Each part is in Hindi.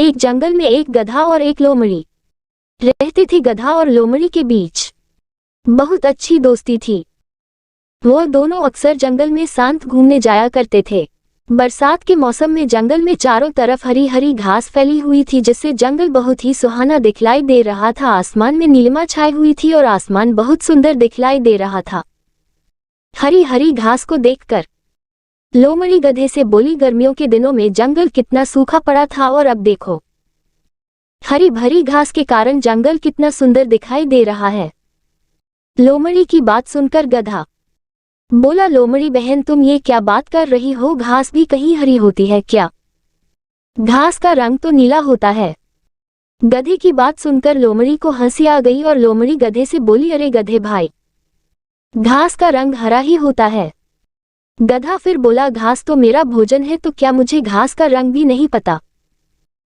एक जंगल में एक गधा और एक लोमड़ी रहती थी। गधा और लोमड़ी के बीच बहुत अच्छी दोस्ती थी। वो दोनों अक्सर जंगल में शांत घूमने जाया करते थे। बरसात के मौसम में जंगल में चारों तरफ हरी हरी घास फैली हुई थी, जिससे जंगल बहुत ही सुहाना दिखलाई दे रहा था। आसमान में नीलिमा छाई हुई थी और आसमान बहुत सुंदर दिखलाई दे रहा था। हरी हरी घास को देखकर लोमड़ी गधे से बोली, गर्मियों के दिनों में जंगल कितना सूखा पड़ा था और अब देखो हरी भरी घास के कारण जंगल कितना सुंदर दिखाई दे रहा है। लोमड़ी की बात सुनकर गधा बोला, लोमड़ी बहन तुम ये क्या बात कर रही हो? घास भी कहीं हरी होती है क्या? घास का रंग तो नीला होता है। गधे की बात सुनकर लोमड़ी को हंसी आ गई और लोमड़ी गधे से बोली, अरे गधे भाई, घास का रंग हरा ही होता है। गधा फिर बोला, घास तो मेरा भोजन है, तो क्या मुझे घास का रंग भी नहीं पता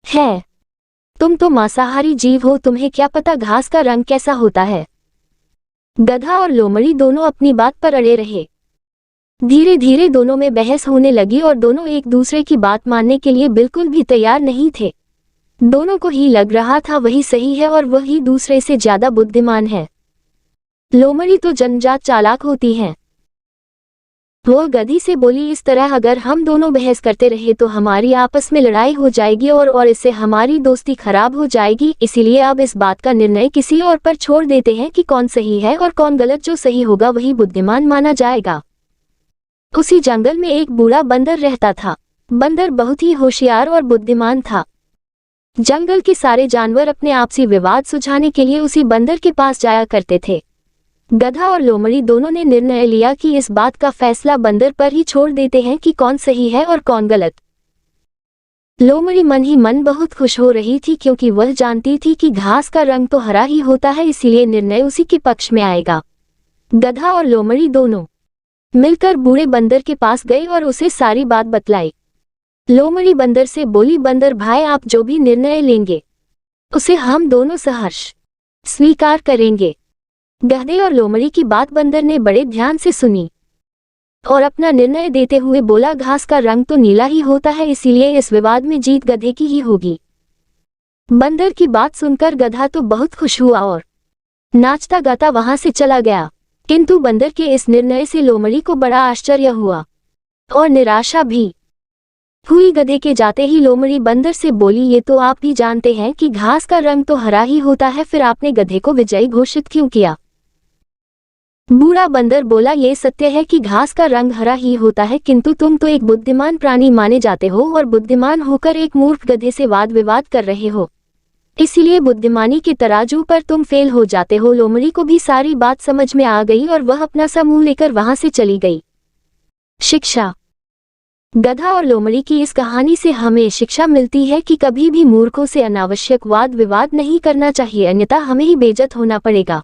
है? तुम तो मांसाहारी जीव हो, तुम्हें क्या पता घास का रंग कैसा होता है? गधा और लोमड़ी दोनों अपनी बात पर अड़े रहे। धीरे धीरे दोनों में बहस होने लगी और दोनों एक दूसरे की बात मानने के लिए बिल्कुल भी तैयार नहीं थे। दोनों को ही लग रहा था वही सही है और वही दूसरे से ज्यादा बुद्धिमान है। लोमड़ी तो जन्मजात चालाक होती है। वो गधी से बोली, इस तरह अगर हम दोनों बहस करते रहे तो हमारी आपस में लड़ाई हो जाएगी और इससे हमारी दोस्ती खराब हो जाएगी। इसीलिए अब इस बात का निर्णय किसी और पर छोड़ देते हैं कि कौन सही है और कौन गलत। जो सही होगा वही बुद्धिमान माना जाएगा। उसी जंगल में एक बूढ़ा बंदर रहता था। बंदर बहुत ही होशियार और बुद्धिमान था। जंगल के सारे जानवर अपने आपसी विवाद सुलझाने के लिए उसी बंदर के पास जाया करते थे। गधा और लोमड़ी दोनों ने निर्णय लिया कि इस बात का फैसला बंदर पर ही छोड़ देते हैं कि कौन सही है और कौन गलत। लोमड़ी मन ही मन बहुत खुश हो रही थी, क्योंकि वह जानती थी कि घास का रंग तो हरा ही होता है, इसीलिए निर्णय उसी के पक्ष में आएगा। गधा और लोमड़ी दोनों मिलकर बूढ़े बंदर के पास गए और उसे सारी बात बतलाई। लोमड़ी बंदर से बोली, बंदर भाई, आप जो भी निर्णय लेंगे उसे हम दोनों सहर्ष स्वीकार करेंगे। गधे और लोमड़ी की बात बंदर ने बड़े ध्यान से सुनी और अपना निर्णय देते हुए बोला, घास का रंग तो नीला ही होता है, इसीलिए इस विवाद में जीत गधे की ही होगी। बंदर की बात सुनकर गधा तो बहुत खुश हुआ और नाचता गाता वहां से चला गया। किंतु बंदर के इस निर्णय से लोमड़ी को बड़ा आश्चर्य हुआ और निराशा भी हुई। गधे के जाते ही लोमड़ी बंदर से बोली, ये तो आप भी जानते हैं कि घास का रंग तो हरा ही होता है, फिर आपने गधे को विजयी घोषित क्यों किया? बूढ़ा बंदर बोला, ये सत्य है कि घास का रंग हरा ही होता है, किंतु तुम तो एक बुद्धिमान प्राणी माने जाते हो और बुद्धिमान होकर एक मूर्ख गधे से वाद विवाद कर रहे हो, इसीलिए बुद्धिमानी के तराजू पर तुम फेल हो जाते हो। लोमड़ी को भी सारी बात समझ में आ गई और वह अपना समूह लेकर वहां से चली गई। शिक्षा। गधा और लोमड़ी की इस कहानी से हमें शिक्षा मिलती है कि कभी भी मूर्खों से अनावश्यक वाद विवाद नहीं करना चाहिए, अन्यथा हमें ही बेइज्जत होना पड़ेगा।